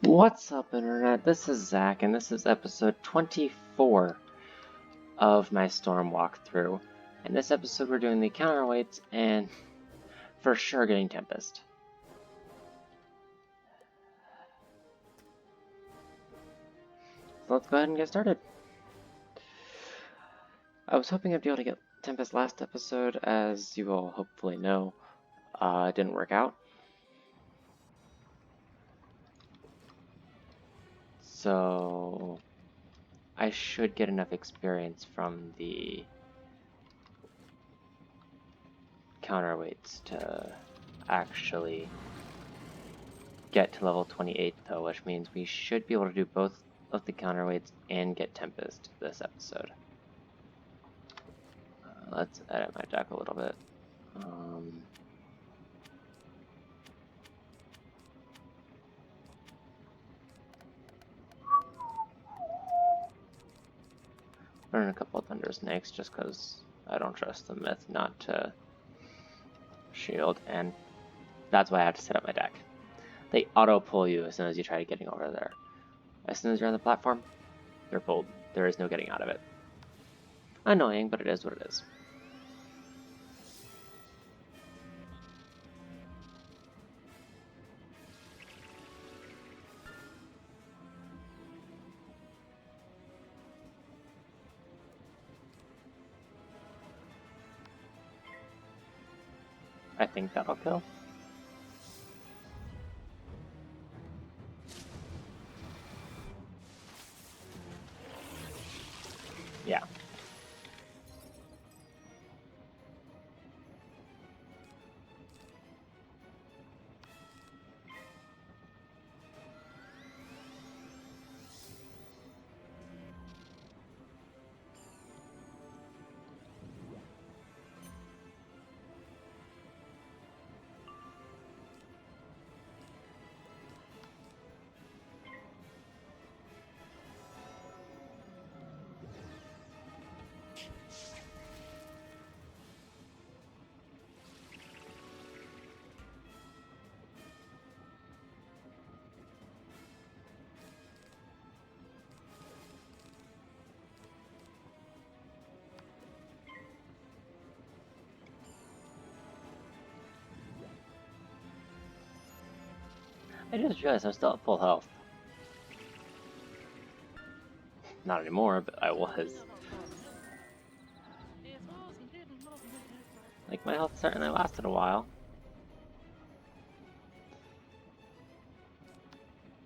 What's up, Internet? This is Zach, and this is episode 24 of my Storm walkthrough. In this episode, we're doing the Counterweights and for sure getting Tempest. So let's go ahead and get started. I was hoping I'd be able to get Tempest last episode, as you all hopefully know. It didn't work out. So I should get enough experience from the Counterweights to actually get to level 28 though, which means we should be able to do both of the Counterweights and get Tempest this episode. Let's edit my deck a little bit. Burn a couple of Thunder Snakes just because I don't trust the myth not to shield, and that's why I have to set up my deck. They auto-pull you as soon as you try getting over there. As soon as you're on the platform, you're pulled. There is no getting out of it. Annoying, but it is what it is. I think that'll kill. Yeah. I just realized I'm still at full health. Not anymore, but I was. Like, my health certainly lasted a while.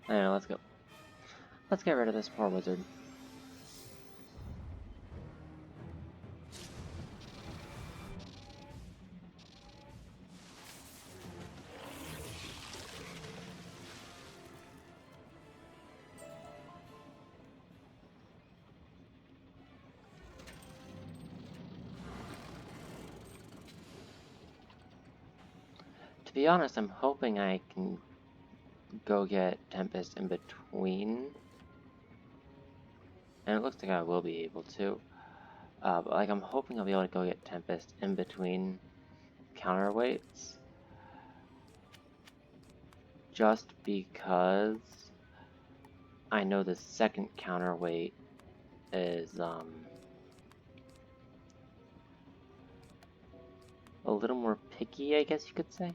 Anyway, let's go. Let's get rid of this poor wizard. To be honest, I'm hoping I can go get Tempest in between. And it looks like I will be able to. But like, I'm hoping I'll be able to go get Tempest in between Counterweights. Just because I know the second Counterweight is a little more picky, I guess you could say.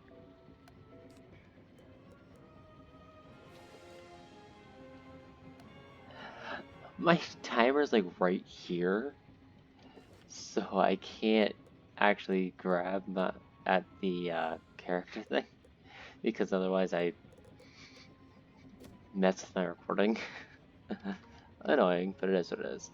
My timer's like right here, so I can't actually grab at the character thing, because otherwise I mess with my recording. Annoying, but it is what it is.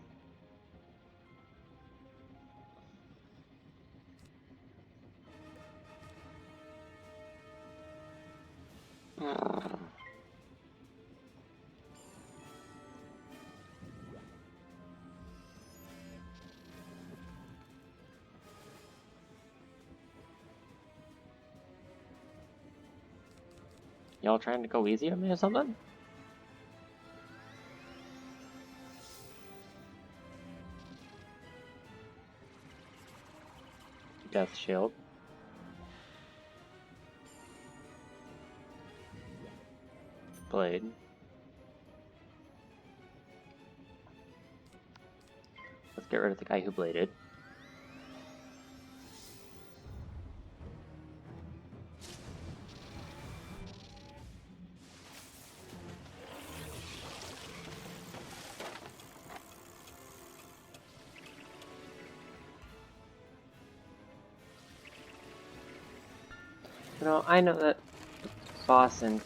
Y'all trying to go easy on me or something? Death Shield. Blade. get rid of the guy who bladed. You know, I know that boss in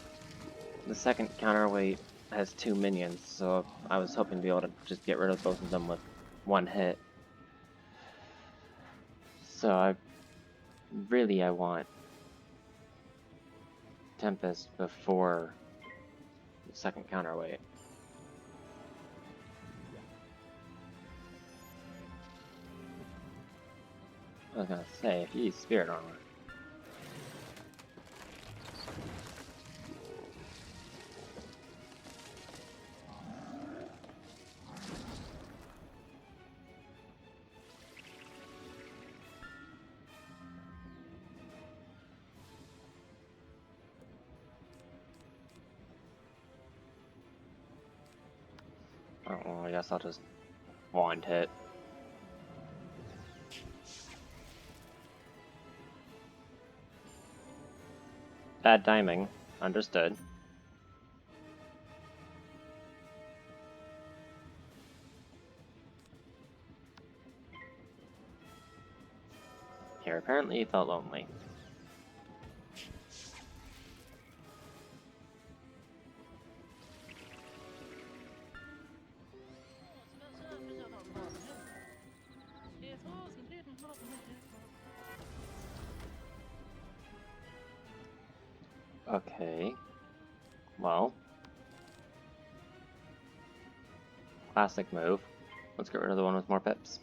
the second counterweight has 2 minions, so I was hoping to be able to just get rid of both of them with 1 hit. So I want Tempest before the second counterweight. I was gonna say, if you use spirit armor. Oh, well, I guess I'll just wand hit. Bad timing. Understood. Here, apparently he felt lonely. Okay. Well. Classic move. Let's get rid of the one with more pips.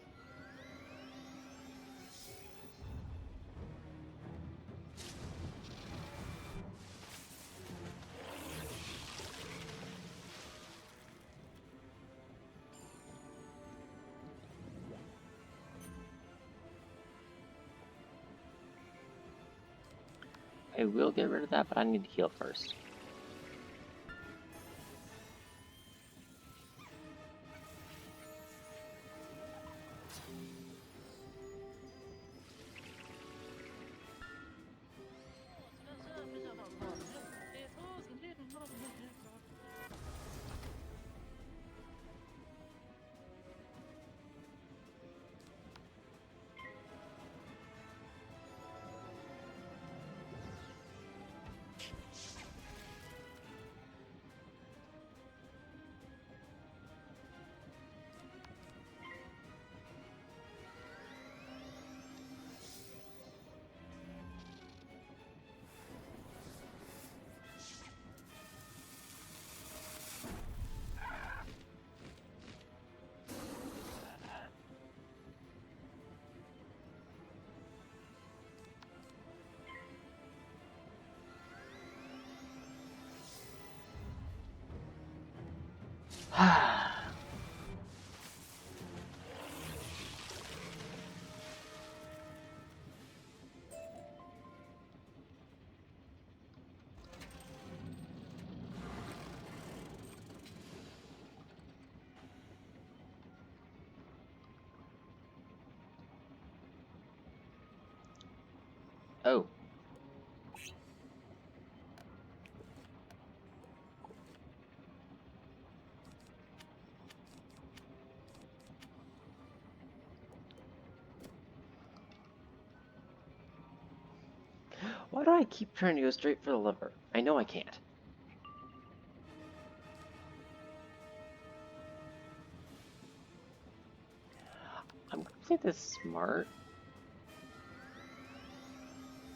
I will get rid of that, but I need to heal first. Oh. Why do I keep trying to go straight for the liver? I know I can't. I'm gonna play this smart.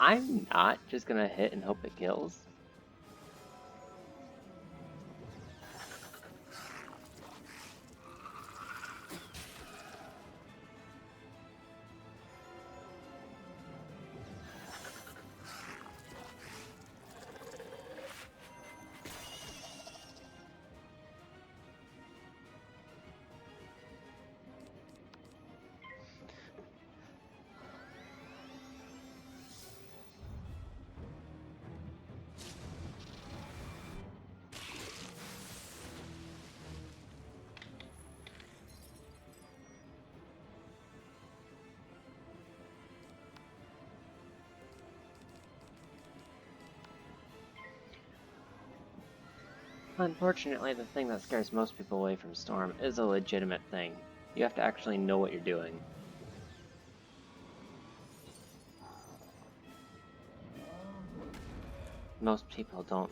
I'm not just gonna hit and hope it kills. Unfortunately, the thing that scares most people away from Storm is a legitimate thing. You have to actually know what you're doing. Most people don't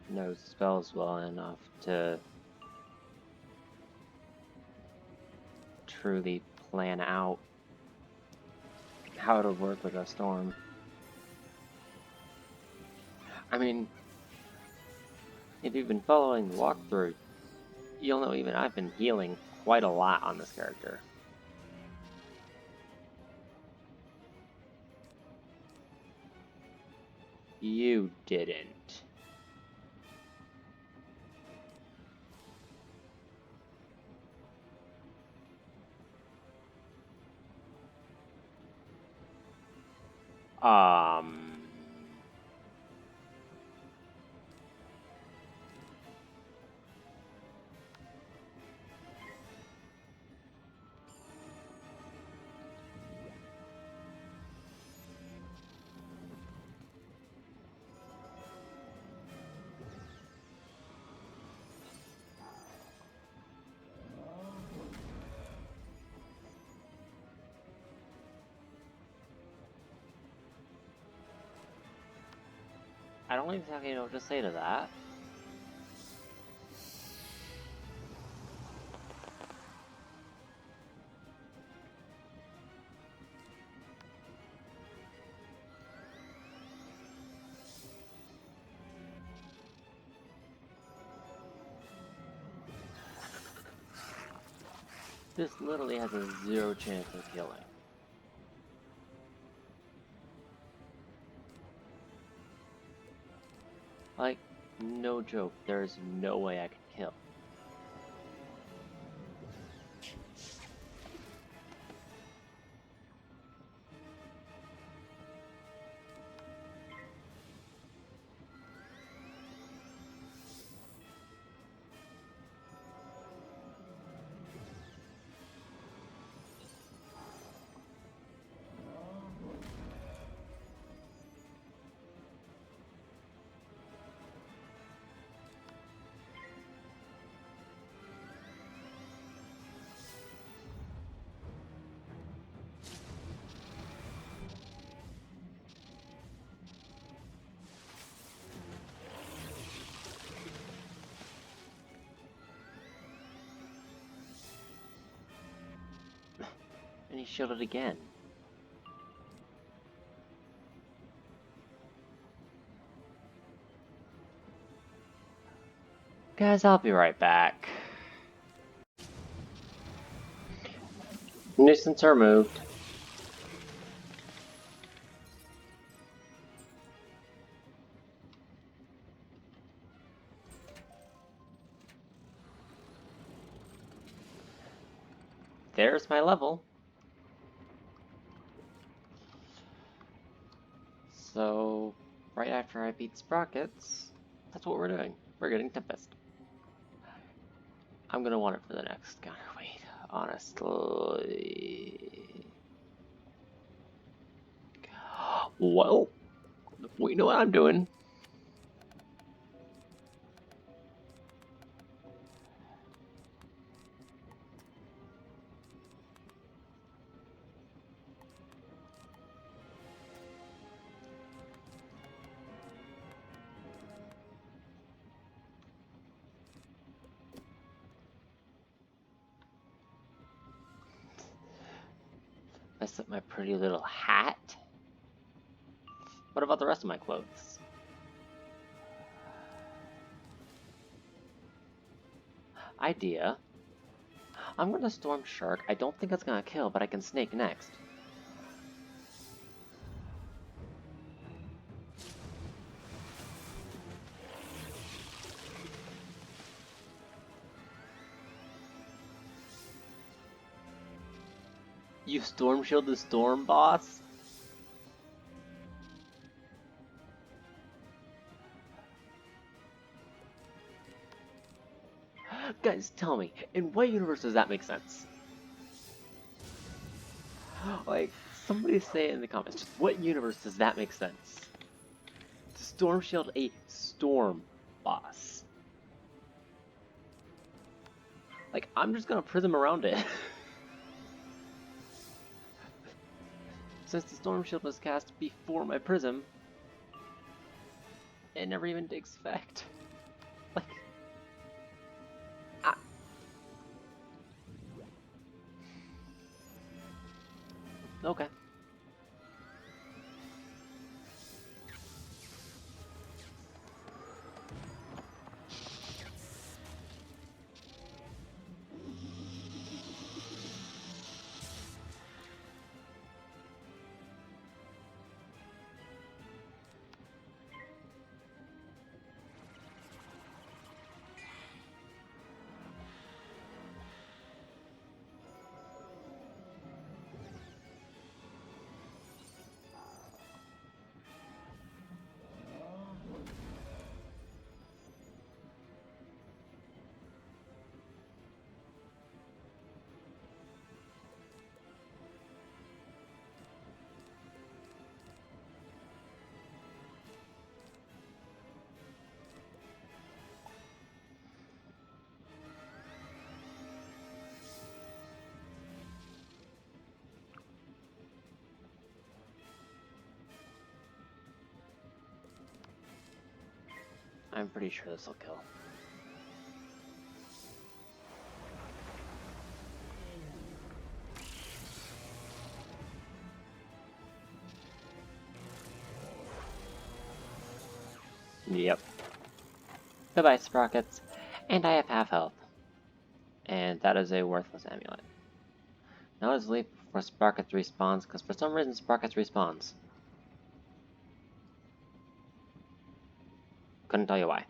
know spells well enough to truly plan out how to work with a storm. I mean, if you've been following the walkthrough, you'll know even I've been healing quite a lot on this character. You didn't. I don't exactly know what to say to that. This literally has a 0 chance of killing. Like, no joke, there's no way I could kill. And he shielded again. Guys, I'll be right back. Nuisance removed. There's my level. So, right after I beat Sprockets, that's what we're doing. We're getting Tempest. I'm gonna want it for the next counterweight, honestly. Well, we know what I'm doing. Mess up my pretty little hat. What about the rest of my clothes? Idea. I'm gonna Storm Shark. I don't think it's gonna kill, but I can Snake next. You Storm Shield the Storm boss? Guys, tell me, in what universe does that make sense? Like, somebody say it in the comments, just what universe does that make sense? To Storm Shield a Storm boss. Like, I'm just gonna prism around it. Since the Storm Shield was cast before my prism, it never even takes effect. Like, ah. Okay. I'm pretty sure this will kill. Yep. Bye-bye, Sprockets. And I have half health. And that is a worthless amulet. Now let's leave before Sprockets respawns, because for some reason Sprockets respawns. Couldn't tell you why.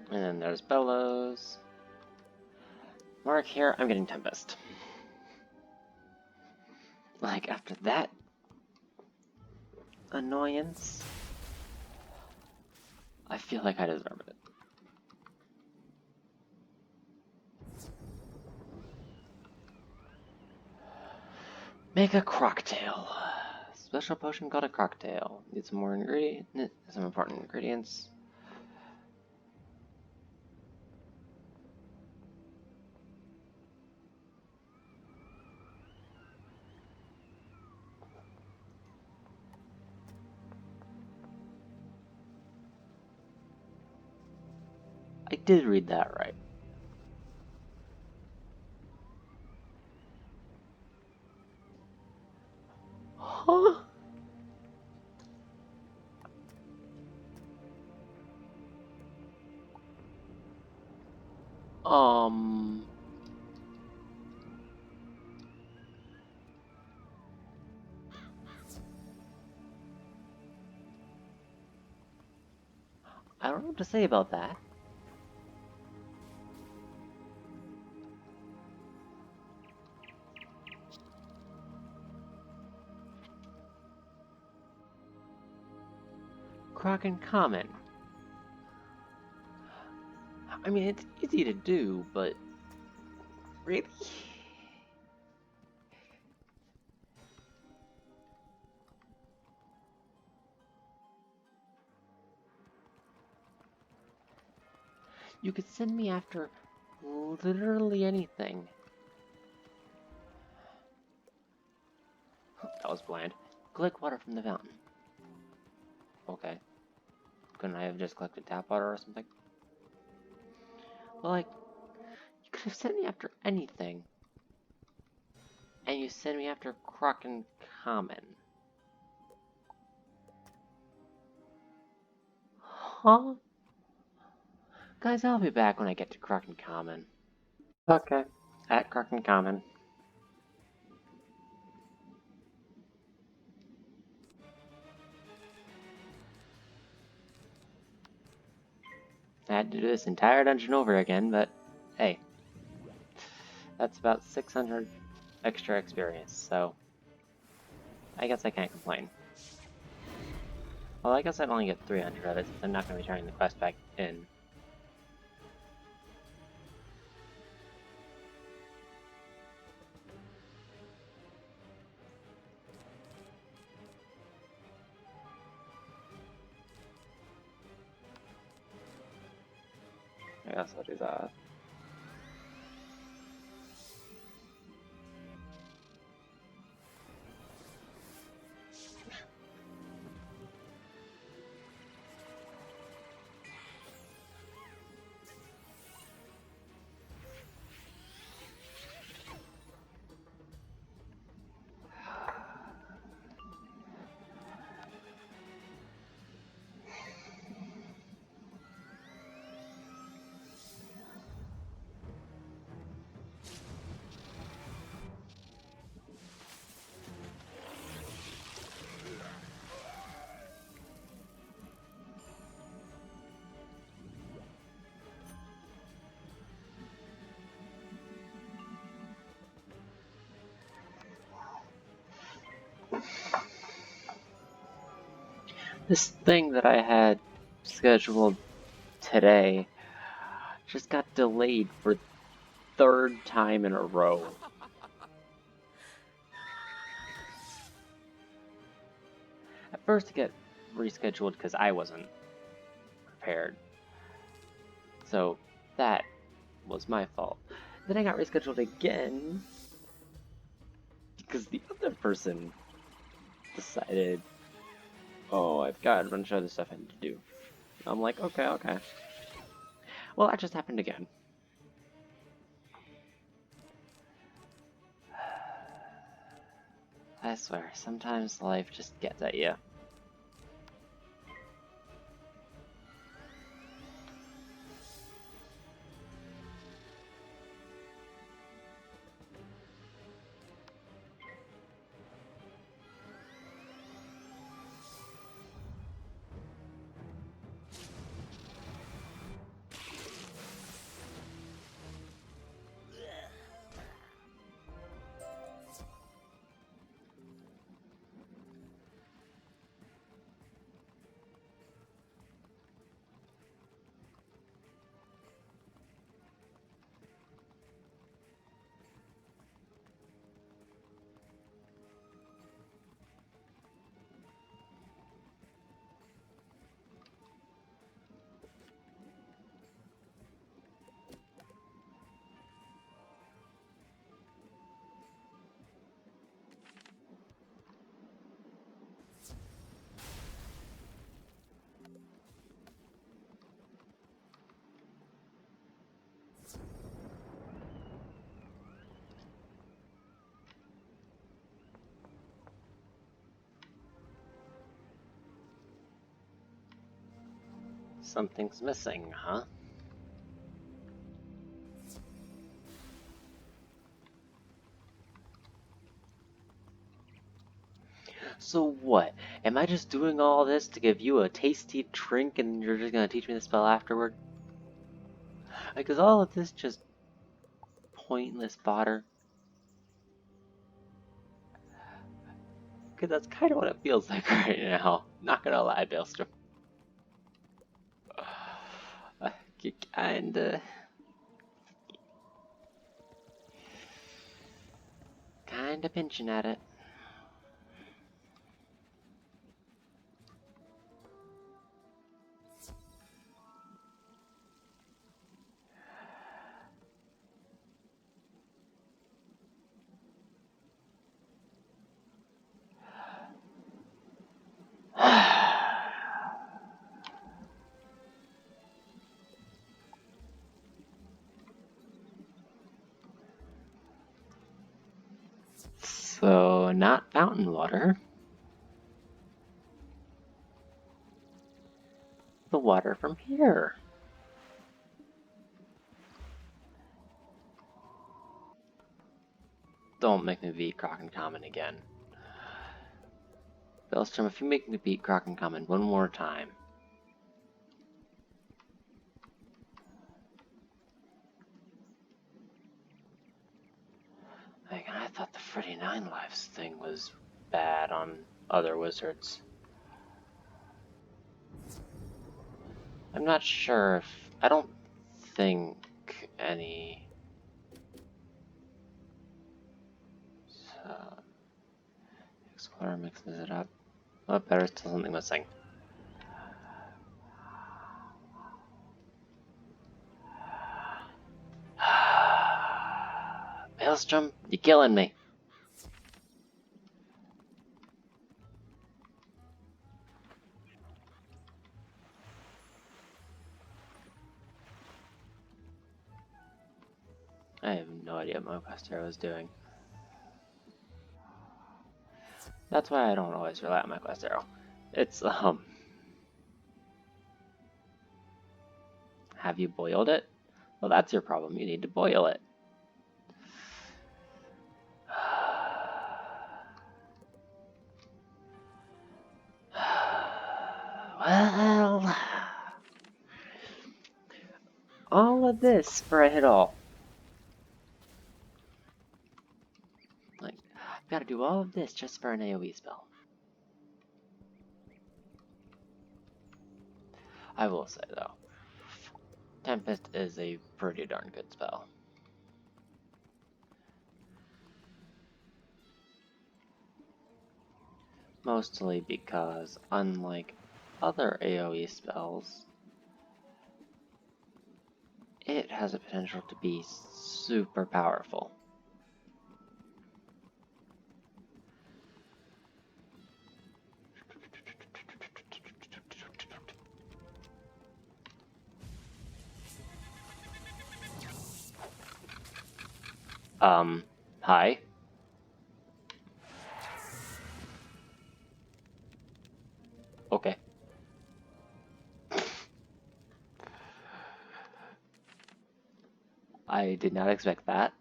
And then there's Bellows. Mark here, I'm getting Tempest. Like, after that annoyance, I feel like I deserve it. Make a Croctail. Special potion got a Croctail. Need some more some important ingredients. I did read that right. Huh? I don't know what to say about that. Kraken Common. I mean, it's easy to do, but really? You could send me after literally anything. That was bland. Collect water from the fountain. Okay. Couldn't I have just collected tap water or something? Well, like, could have sent me after anything. And you send me after Kraken Common. Huh? Guys, I'll be back when I get to Kraken Common. Okay, at Kraken Common. I had to do this entire dungeon over again, but hey, that's about 600 extra experience, so I guess I can't complain. Well, I guess I'd only get 300 of it since I'm not going to be turning the quest back in. I guess I'll do that. This thing that I had scheduled today just got delayed for third time in a row. At first it got rescheduled because I wasn't prepared. So that was my fault. Then I got rescheduled again because the other person decided, oh, I've got a bunch of other stuff I need to do. I'm like, okay. Well, that just happened again. I swear, sometimes life just gets at you. Something's missing, huh? So what? Am I just doing all this to give you a tasty drink and you're just gonna teach me the spell afterward? Because all of this just pointless fodder. Because that's kind of what it feels like right now. Not gonna lie, Bailstrom. Kinda pinching at it. not fountain water. The water from here. Don't make me beat Croc and Common again. Bellstrom, if you make me beat Croc and Common one more time. Like, I thought the 39 lives thing was bad on other wizards. I'm not sure if... I don't think any... So... Explorer mixes it up. Oh, better still something missing. Maelstrom, you're killing me. I have no idea what my quest arrow is doing. That's why I don't always rely on my quest arrow. It's, have you boiled it? Well, that's your problem. You need to boil it. Well... all of this for a hit all. Like, I've got to do all of this just for an AoE spell. I will say, though, Tempest is a pretty darn good spell. Mostly because, unlike other AoE spells, it has a potential to be super powerful. Hi? Okay. I did not expect that.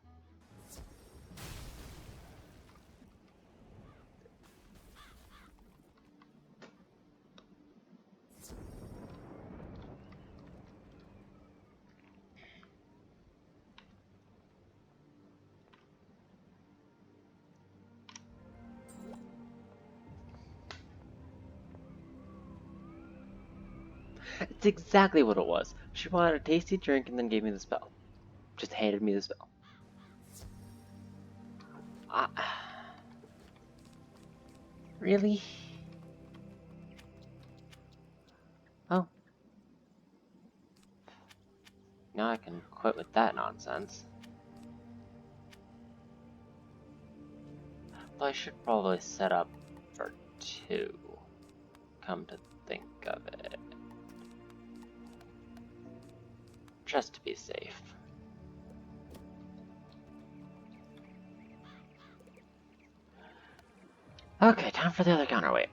It's exactly what it was. She wanted a tasty drink and then gave me the spell. Just handed me the spell. Really? Oh. Now I can quit with that nonsense. Though I should probably set up for 2. Come to think of it. Just to be safe. Okay, time for the other counterweight.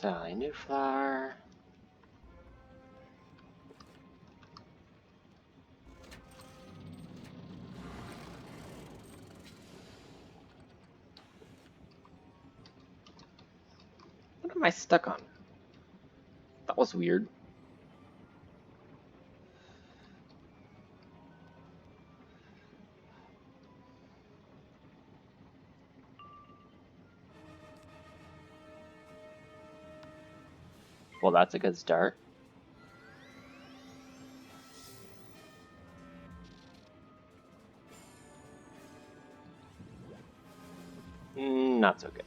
Sally New Flower. What am I stuck on? That was weird. Well, that's a good start. Not so good.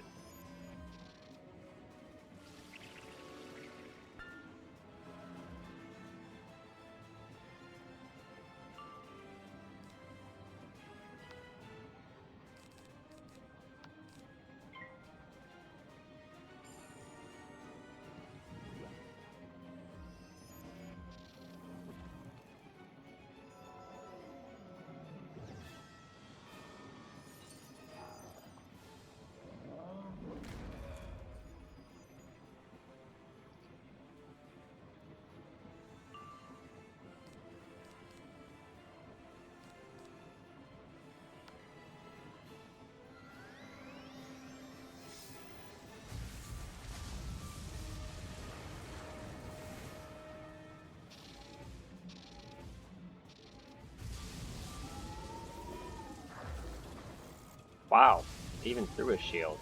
Wow, even through a shield.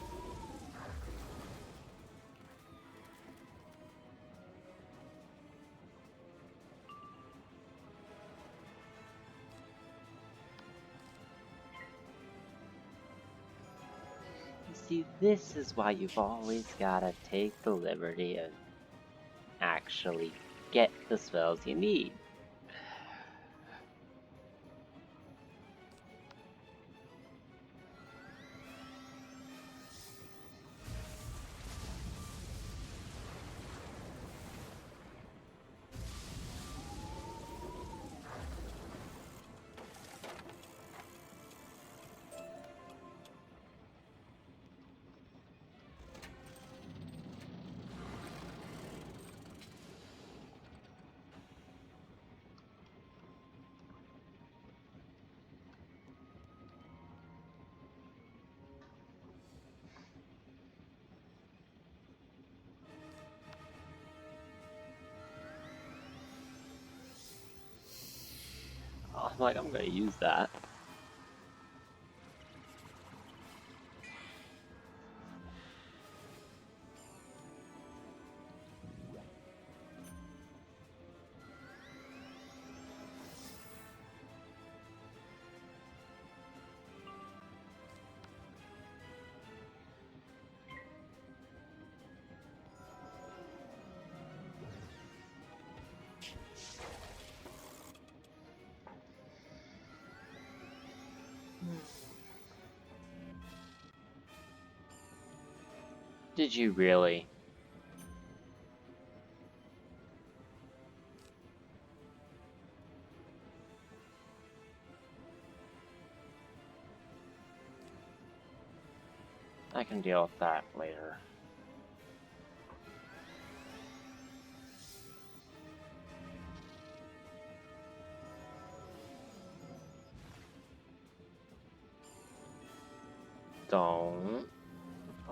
You see, this is why you've always gotta take the liberty of actually get the spells you need. I'm like, I'm gonna use that. Did you really? I can deal with that later. Don't.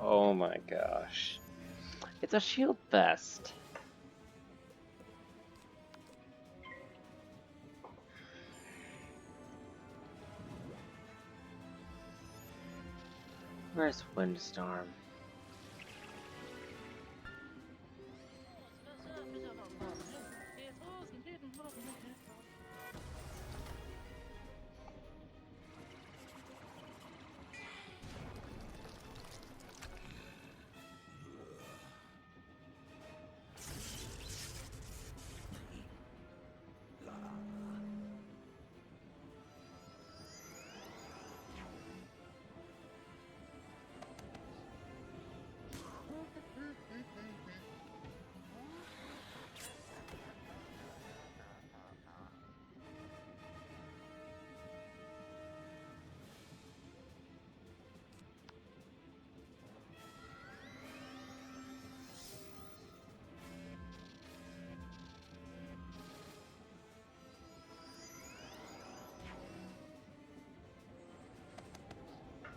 Oh my gosh. It's a shield vest. Where's Windstorm?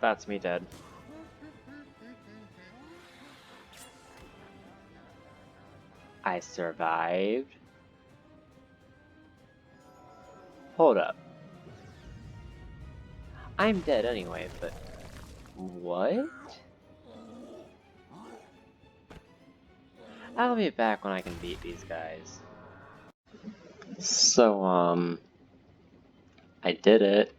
That's me dead. I survived. Hold up. I'm dead anyway, but what? I'll be back when I can beat these guys. So, I did it.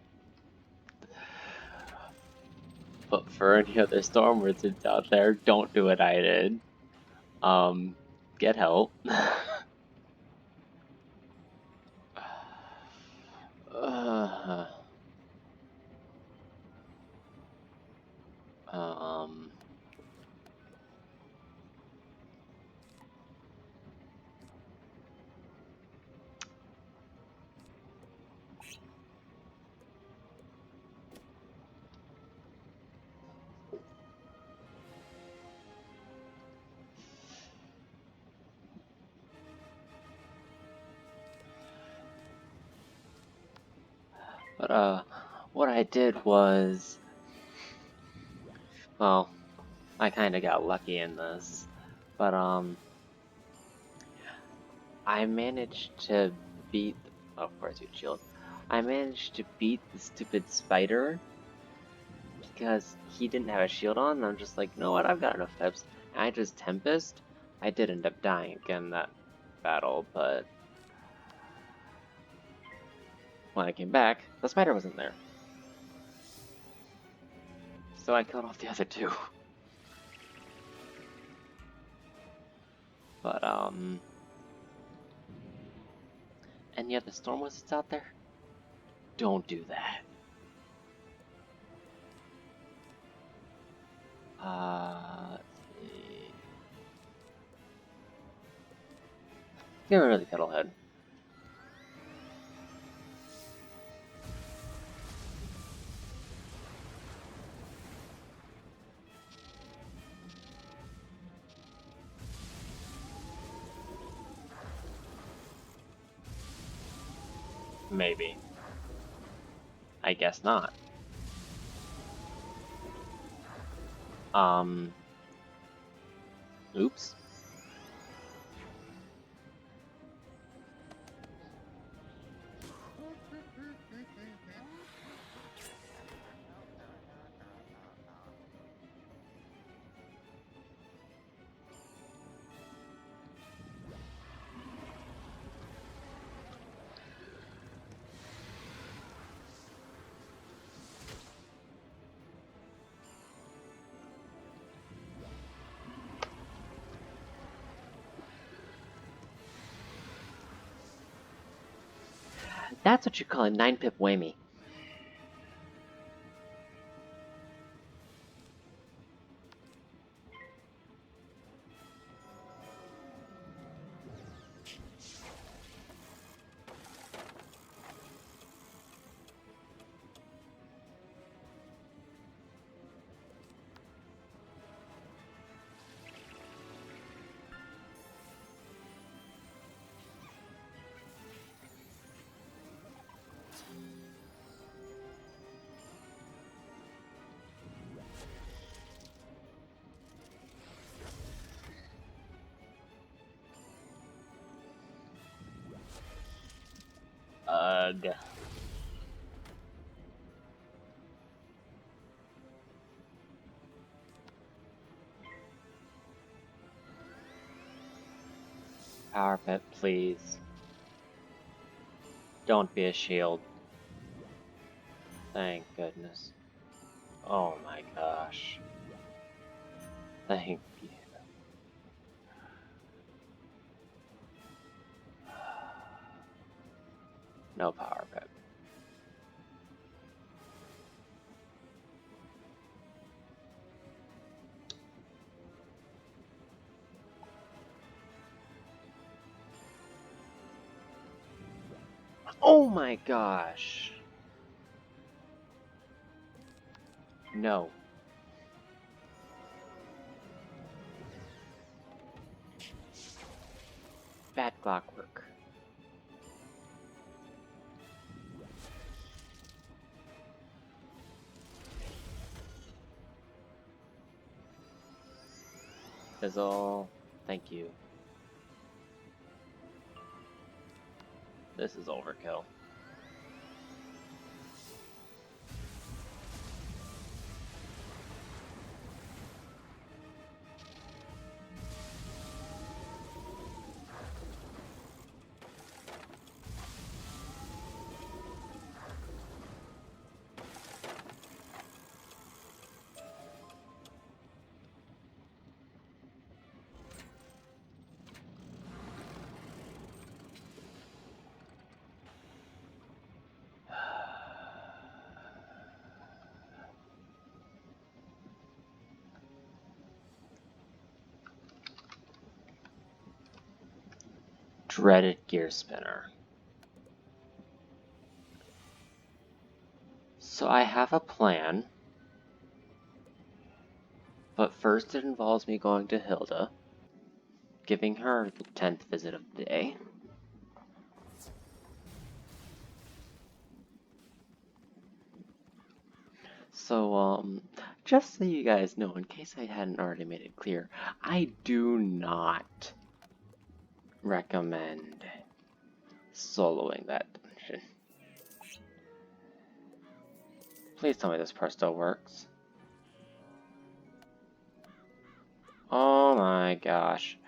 But for any other storm wizards out there, don't do what I did. Get help. Um, but what I did was, well, I kind of got lucky in this, but I managed to beat. Oh, of course, you shield. I managed to beat the stupid spider because he didn't have a shield on. And I'm just like, you know what? I've got enough pips. And I just Tempest. I did end up dying again that battle, but when I came back, the spider wasn't there. So I killed off the other two. But, any other storm wizards out there? Don't do that. Let's see. Get rid of the Kettlehead. Maybe. I guess not. Oops. That's what you call a 9-pip whammy. Ugh. Power pip, please. Don't be a shield. Thank goodness. Oh my gosh. Thank you. No power pip. Oh my gosh. No. Bad clockwork. Fizzle. Thank you. This is overkill. dreaded gear spinner. So I have a plan, but first it involves me going to Hilda, giving her the 10th visit of the day. So, just so you guys know, in case I hadn't already made it clear, I do not recommend soloing that dungeon. Please tell me this part still works. Oh my gosh.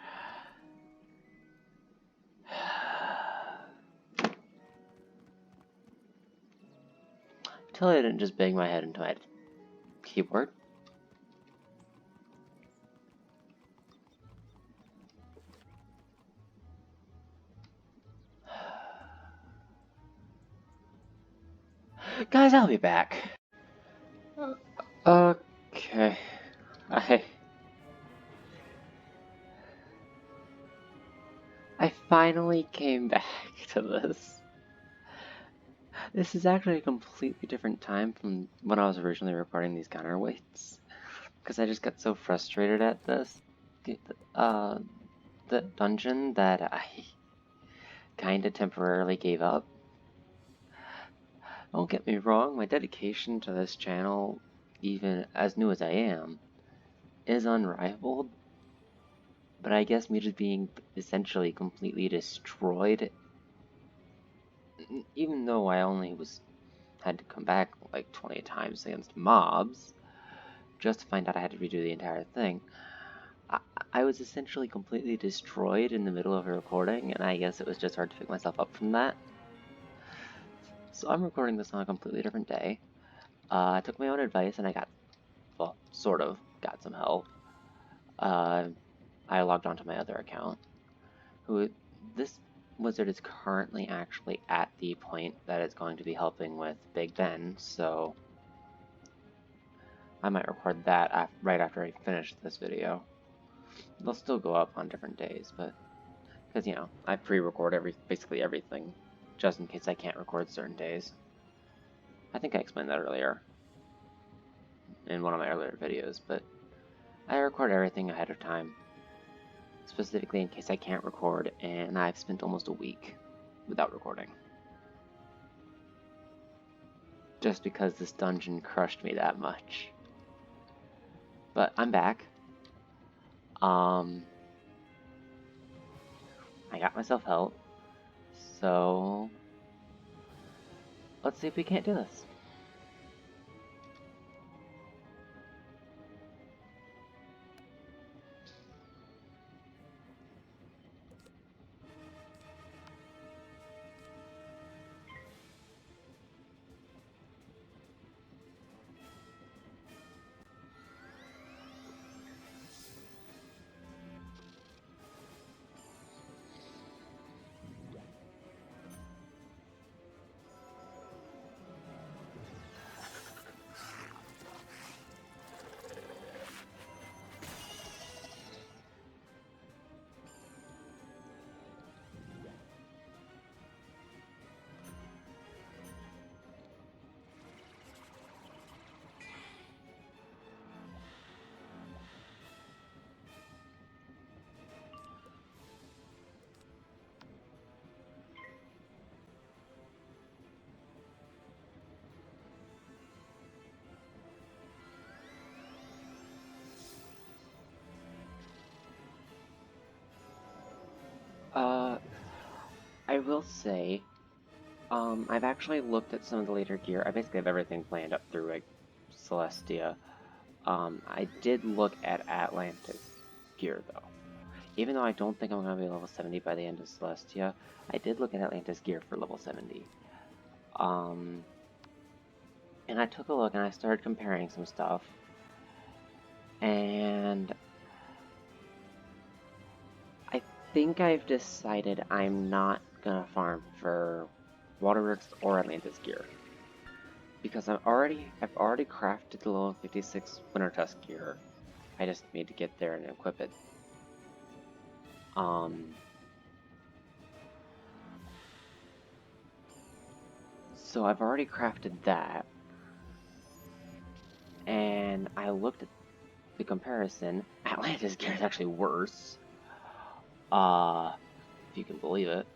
Till I didn't just bang my head into my keyboard. Guys, I'll be back. Okay. I finally came back to this. This is actually a completely different time from when I was originally recording these counterweights, because I just got so frustrated at this, the dungeon, that I kinda temporarily gave up. Don't get me wrong, my dedication to this channel, even as new as I am, is unrivaled, but I guess me just being essentially completely destroyed, even though I only had to come back like 20 times against mobs, just to find out I had to redo the entire thing. I was essentially completely destroyed in the middle of a recording, and I guess it was just hard to pick myself up from that. So I'm recording this on a completely different day. I took my own advice, and I got, well, sort of, got some help. I logged onto my other account. This wizard is currently actually at the point that it's going to be helping with Big Ben, so I might record that right after I finish this video. They'll still go up on different days, but because, you know, I pre-record basically everything, just in case I can't record certain days. I think I explained that earlier in one of my earlier videos, but I record everything ahead of time, specifically in case I can't record, and I've spent almost a week without recording. Just because this dungeon crushed me that much. But I'm back. I got myself help, so let's see if we can't do this. I will say, I've actually looked at some of the later gear. I basically have everything planned up through, like, Celestia. I did look at Atlantis gear, though. Even though I don't think I'm going to be level 70 by the end of Celestia, I did look at Atlantis gear for level 70. And I took a look and I started comparing some stuff. And I think I've decided I'm not gonna farm for Waterworks or Atlantis gear, because I've already crafted the level 56 Winter Tusk gear. I just need to get there and equip it. So I've already crafted that. And I looked at the comparison. Atlantis gear is actually worse. If you can believe it.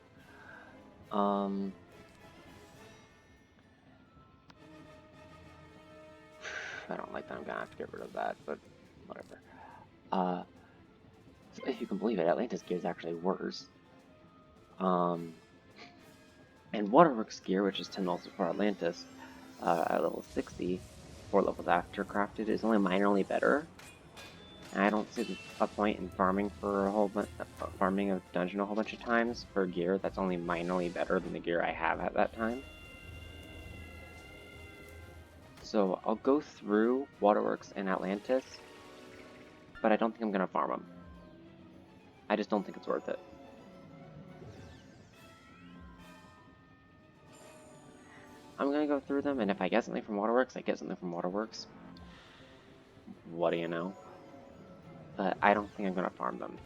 I don't like that. I'm gonna have to get rid of that, but whatever. So if you can believe it, Atlantis gear is actually worse. And Waterworks gear, which is 10 levels before Atlantis, at level 60, 4 levels after crafted, is only minorly better. And I don't see a point in farming for a whole bunch, farming a dungeon a whole bunch of times for gear that's only minorly better than the gear I have at that time. So I'll go through Waterworks and Atlantis, but I don't think I'm gonna farm them. I just don't think it's worth it. I'm gonna go through them, and if I get something from Waterworks, I get something from Waterworks. What do you know? But I don't think I'm gonna farm them.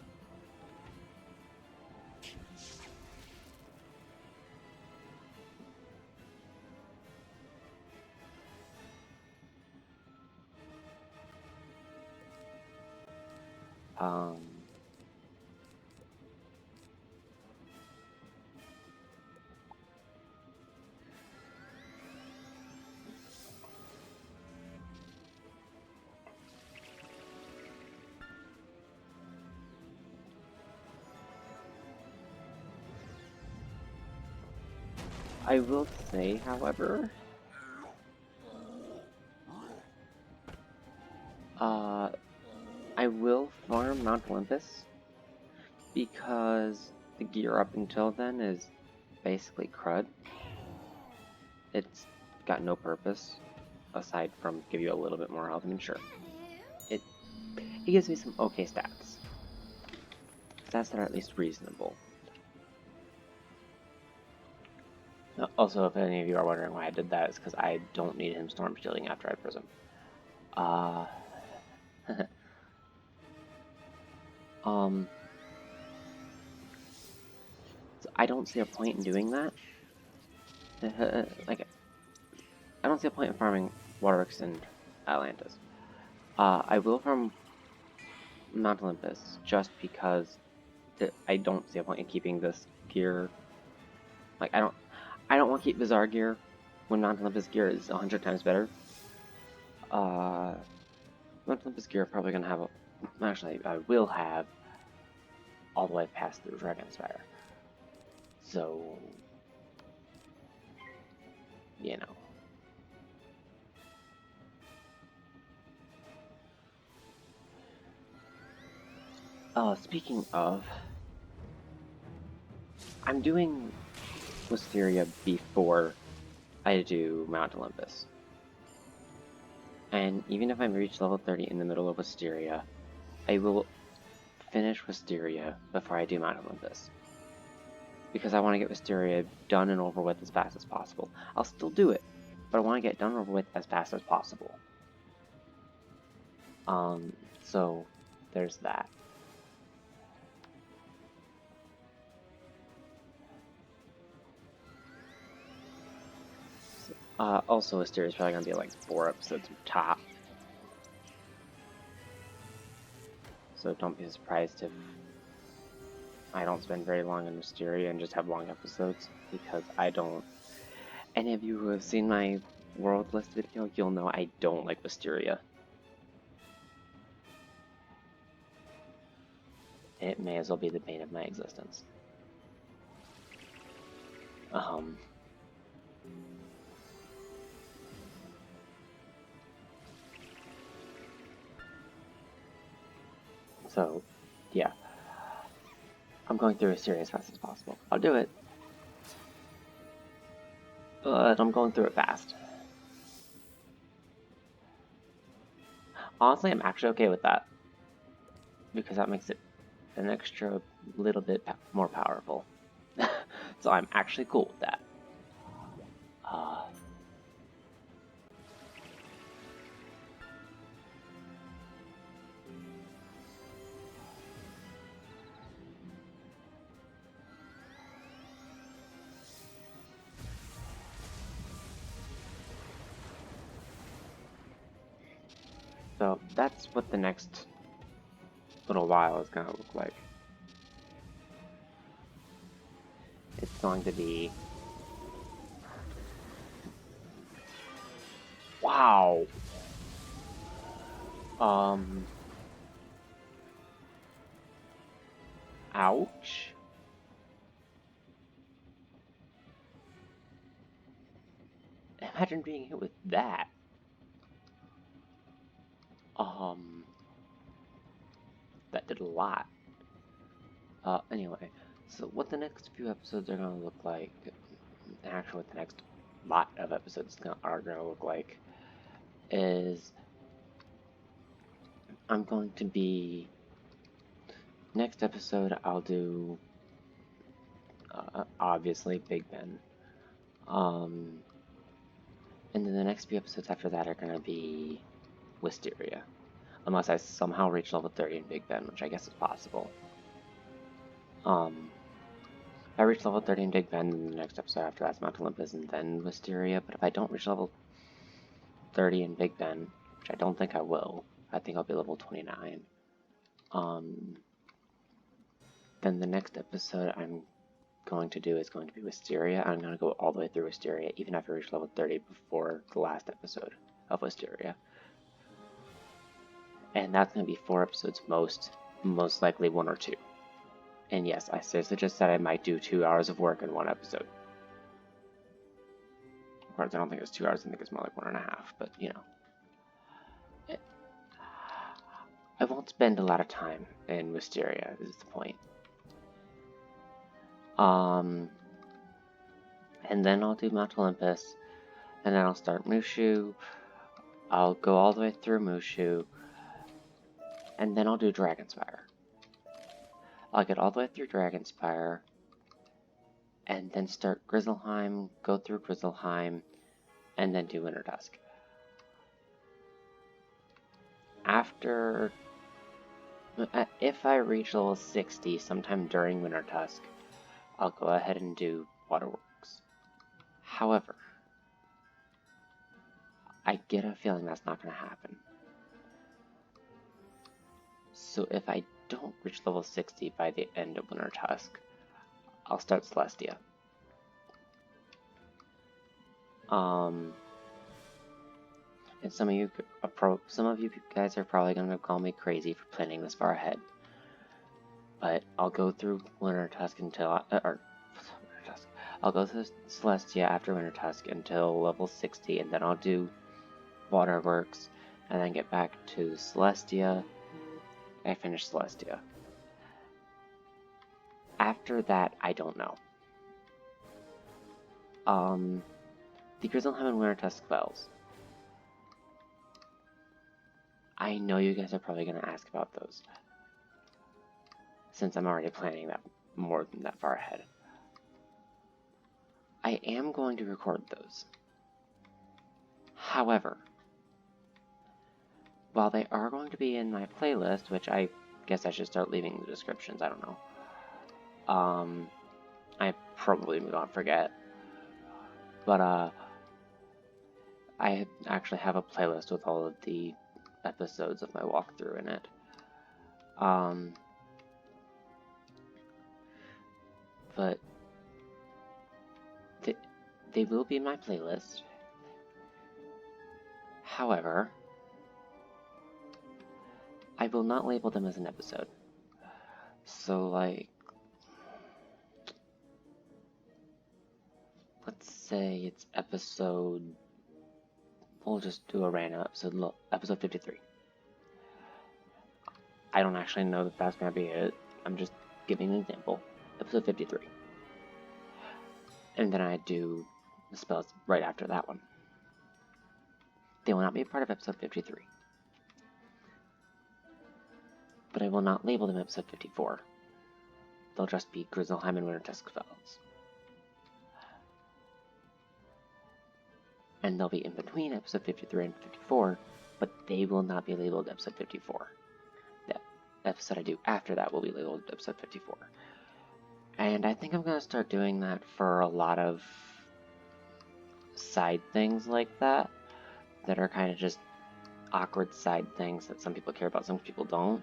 I will say, however, I will farm Mount Olympus because the gear up until then is basically crud. It's got no purpose aside from give you a little bit more health. I mean, sure, it gives me some okay stats. Stats that are at least reasonable. Also, if any of you are wondering why I did that, it's because I don't need him storm shielding after I prism. So I don't see a point in doing that. Like, I don't see a point in farming Waterworks and Atlantis. I will farm Mount Olympus just because I don't see a point in keeping this gear. Like, I don't want to keep Bizarre gear when Mount Olympus gear is 100 times better. Mount Olympus gear probably gonna have actually, I will have all the way past through Dragonspire. So, you know. Speaking of, I'm doing Wisteria before I do Mount Olympus. And even if I reach level 30 in the middle of Wisteria, I will finish Wisteria before I do Mount Olympus. Because I want to get Wisteria done and over with as fast as possible. I'll still do it, but I want to get it done and over with as fast as possible. So there's that. Also, Wisteria is probably going to be like 4 episodes top. So don't be surprised if I don't spend very long in Wisteria and just have long episodes, because I don't. Any of you who have seen my world list video, you'll know I don't like Wisteria. It may as well be the bane of my existence. So, yeah. I'm going through Wisteria as fast as possible. I'll do it. But I'm going through it fast. Honestly, I'm actually okay with that. Because that makes it an extra little bit more powerful. So I'm actually cool with that. So that's what the next little while is going to look like. It's going to be... Wow! Ouch. Imagine being hit with that. That did a lot. Anyway, so what the next few episodes are going to look like, actually what the next lot of episodes are going to look like, is I'm going to be, next episode I'll do, obviously, Big Ben. And then the next few episodes after that are going to be Wisteria. Unless I somehow reach level 30 in Big Ben, which I guess is possible. If I reach level 30 in Big Ben, then the next episode after that's Mount Olympus and then Wisteria. But if I don't reach level 30 in Big Ben, which I don't think I will, I think I'll be level 29. Then the next episode I'm going to do is going to be Wisteria. I'm going to go all the way through Wisteria, even if I reach level 30 before the last episode of Wisteria. And that's going to be 4 episodes most likely 1 or 2. And yes, I seriously just said I might do 2 hours of work in 1 episode. Of course, I don't think it's 2 hours, I think it's more like 1.5, but you know. I won't spend a lot of time in Wisteria, is the point. And then I'll do Mount Olympus, and then I'll start Mushu. I'll go all the way through Mushu, and then I'll do Dragonspire. I'll get all the way through Dragonspire, and then start Grizzleheim, go through Grizzleheim, and then do Wintertusk. After, if I reach level 60 sometime during Wintertusk, I'll go ahead and do Waterworks. However, I get a feeling that's not going to happen. So if I don't reach level 60 by the end of Wintertusk, I'll start Celestia. And some of you guys are probably going to call me crazy for planning this far ahead. But I'll go through Wintertusk until, I'll go through Celestia after Wintertusk until level 60, and then I'll do Waterworks, and then get back to Celestia. I finish Celestia. After that, I don't know. The Grizzleheim and Wintertusk spells. I know you guys are probably going to ask about those, since I'm already planning that more than that far ahead. I am going to record those. However, while they are going to be in my playlist, which I guess I should start leaving the descriptions, I don't know. I probably gonna forget. But, I actually have a playlist with all of the episodes of my walkthrough in it. But they will be in my playlist. However, I will not label them as an episode. So, like, let's say it's episode, we'll just do a random episode, episode 53. I don't actually know that that's going to be it. I'm just giving an example. Episode 53. And then I do the spells right after that one. They will not be a part of episode 53. But I will not label them episode 54. They'll just be Grizzleheim and Wintertusk spells. And they'll be in between episode 53 and 54, but they will not be labeled episode 54. The episode I do after that will be labeled episode 54. And I think I'm going to start doing that for a lot of side things like that are kind of just awkward side things that some people care about, some people don't.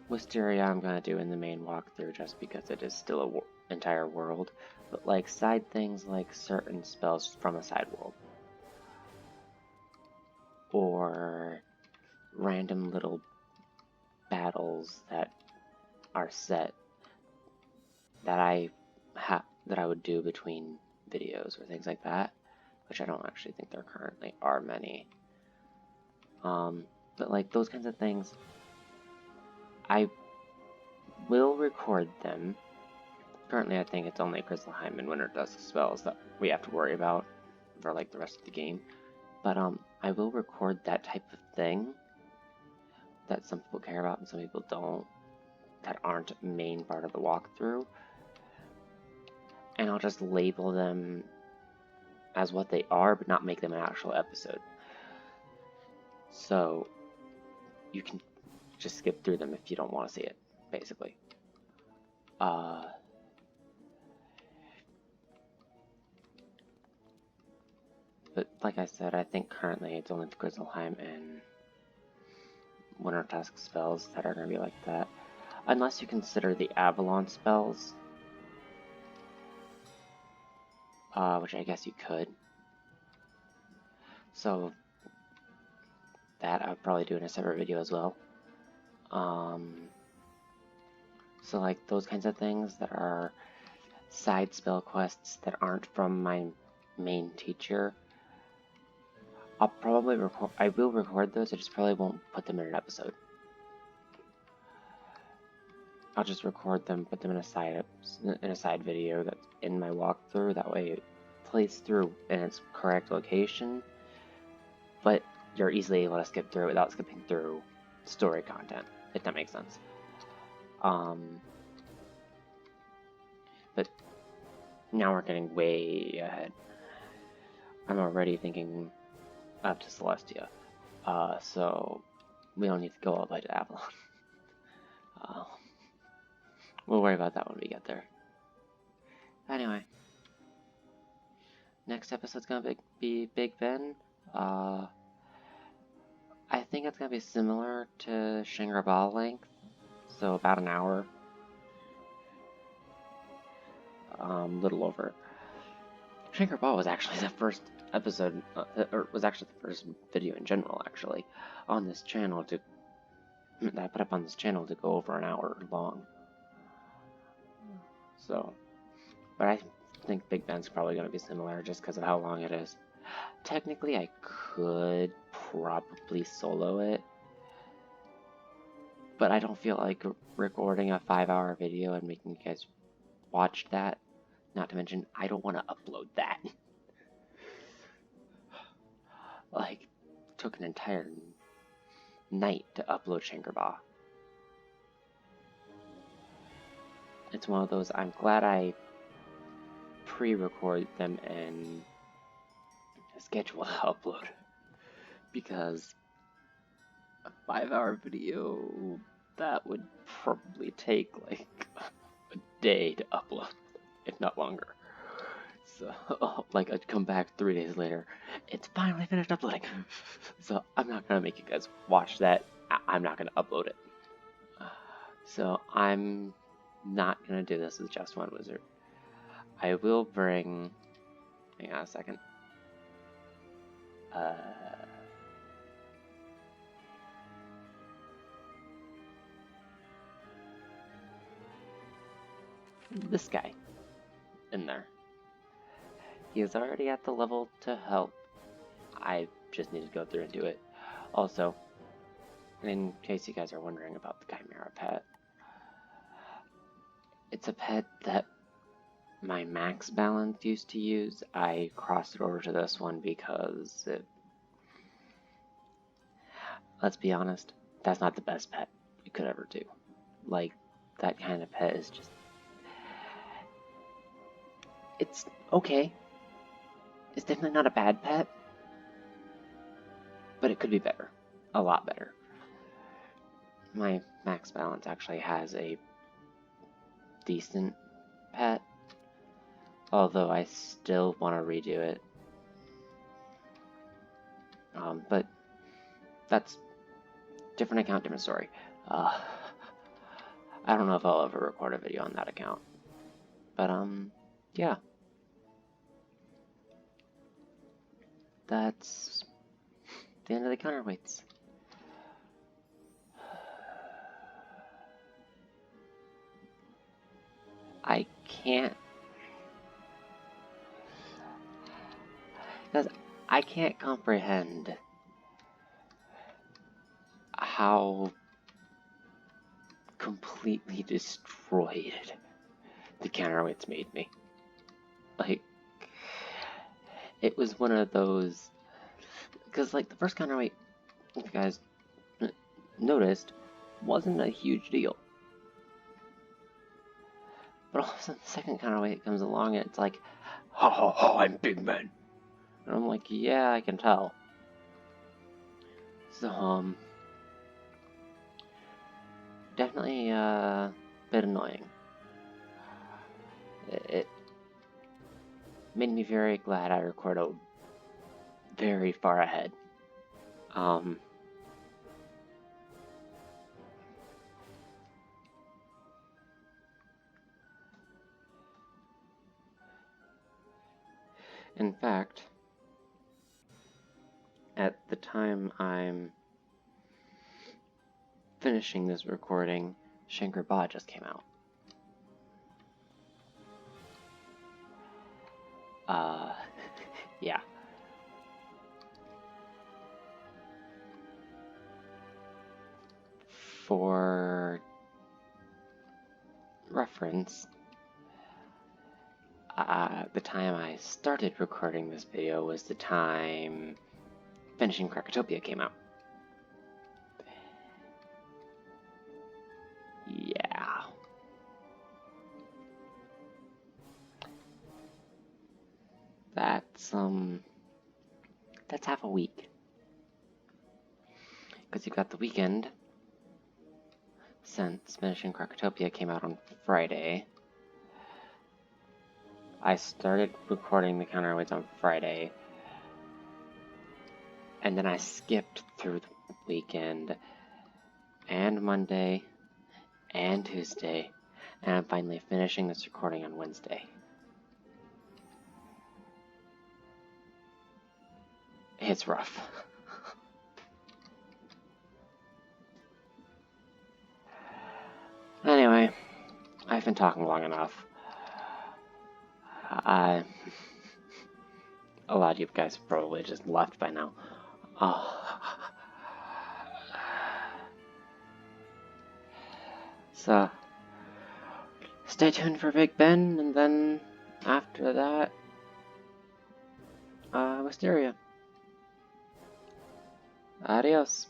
Wisteria I'm gonna do in the main walkthrough just because it is still a entire world, but like side things like certain spells from a side world, or random little battles that are set that I would do between videos or things like that, which I don't actually think there currently are many. But like those kinds of things, I will record them. Currently I think it's only Grizzleheim and Winter Dusk spells that we have to worry about for like the rest of the game. But I will record that type of thing that some people care about and some people don't, that aren't main part of the walkthrough. And I'll just label them as what they are, but not make them an actual episode. So you can just skip through them if you don't want to see it, basically. But like I said, I think currently it's only the Grizzleheim and Winter Dusk spells that are going to be like that. Unless you consider the Avalon spells, which I guess you could. So that I would probably do in a separate video as well. So like those kinds of things that are side spell quests that aren't from my main teacher, I'll probably record. I will record those. I just probably won't put them in an episode. I'll just record them, put them in a side video that's in my walkthrough. That way, it plays through in its correct location, but you're easily able to skip through it without skipping through story content, if that makes sense. But now we're getting way ahead. I'm already thinking up to Celestia, so we don't need to go all the way to Avalon. We'll worry about that when we get there. Anyway, next episode's gonna be Big Ben. I think it's gonna be similar to Shangri-La length, so about an hour. Little over. Shangri-La was actually the first episode, or was actually the first video in general, actually, on this channel that I put up on this channel to go over an hour long. So, but I think Big Ben's probably going to be similar just because of how long it is. Technically, I could probably solo it, but I don't feel like recording a 5-hour video and making you guys watch that. Not to mention, I don't want to upload that. Like, took an entire night to upload Shangri-La. It's one of those, I'm glad I pre-record them and schedule to upload. Because a 5-hour video, that would probably take like a day to upload, if not longer. So, like, I'd come back 3 days later, it's finally finished uploading. So, I'm not gonna make you guys watch that. I'm not gonna upload it. So, I'm not gonna do this with just one wizard. I will bring. Hang on a second. This guy in there. He is already at the level to help. I just need to go through and do it. Also, in case you guys are wondering about the Chimera pet, it's a pet that my max balance used to use. I crossed it over to this one because it, let's be honest, that's not the best pet you could ever do. Like, that kind of pet is just, it's okay. It's definitely not a bad pet, but it could be better. A lot better. My max balance actually has a decent pet, although I still want to redo it. But that's different account, different story. I don't know if I'll ever record a video on that account. But, yeah. That's the end of the Counterweights. I can't... Because I can't comprehend how completely destroyed the Counterweights made me. Like, it was one of those... Because, like, the first Counterweight, if you guys noticed, wasn't a huge deal. But all of a sudden, the second Counterweight comes along and it's like, ha ha ha, I'm big man. And I'm like, yeah, I can tell. So, definitely a bit annoying. It made me very glad I recorded very far ahead. In fact, at the time I'm finishing this recording, Shankar Ba just came out. Yeah. For reference, the time I started recording this video was the time Finishing Krakatopia came out. Yeah. That's half a week. Because you've got the weekend, since Finishing Krakatopia came out on Friday. I started recording the Counterweights on Friday, and then I skipped through the weekend, and Monday, and Tuesday, and I'm finally finishing this recording on Wednesday. It's rough. Anyway, I've been talking long enough. A lot of you guys probably just left by now. So, stay tuned for Big Ben, and then after that, Wisteria. Adios.